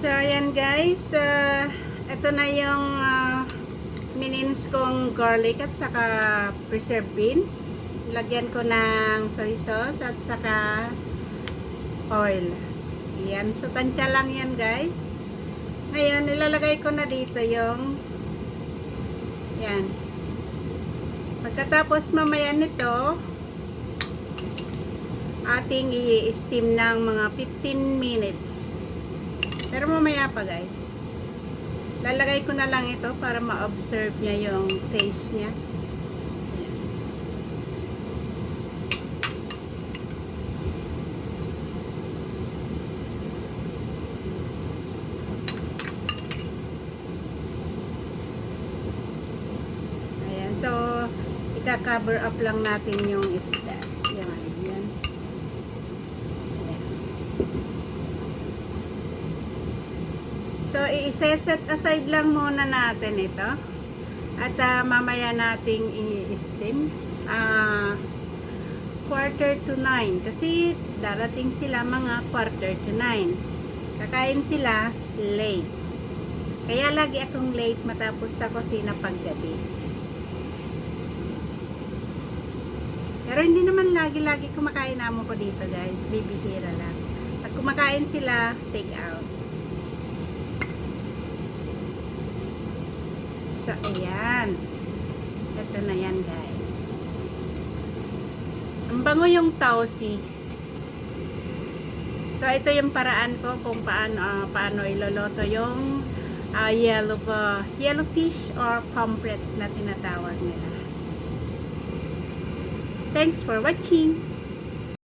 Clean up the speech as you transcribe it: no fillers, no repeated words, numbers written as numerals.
So, ayan guys, ito na yung minins kong garlic at saka preserved beans. Lagyan ko ng soy sauce at saka oil. Ayan, so tansya lang yan guys. Ngayon, ilalagay ko na dito yung yan. Pagkatapos mamaya nito, ating i-steam ng mga 15 minutes. Pero mamaya pa guys. Lalagay ko na lang ito para ma-observe niya yung taste niya. Ayan. So, ika-cover up lang natin yung isda. Yan. Yan. So, i-set aside lang muna natin ito. At mamaya nating i-steam. 8:45. Kasi darating sila mga 8:45. Kakain sila late. Kaya lagi akong late matapos sa kusina paggabi. Pero hindi naman lagi-lagi kumakain amo ko dito guys. Bibihira lang. Pag kumakain sila, take out. So, ayan. Ito na yan, guys. Ang bango yung tausi. So, ito yung paraan ko kung paano iloloto yung yellow fish or pomfret na tinatawag nila. Thanks for watching.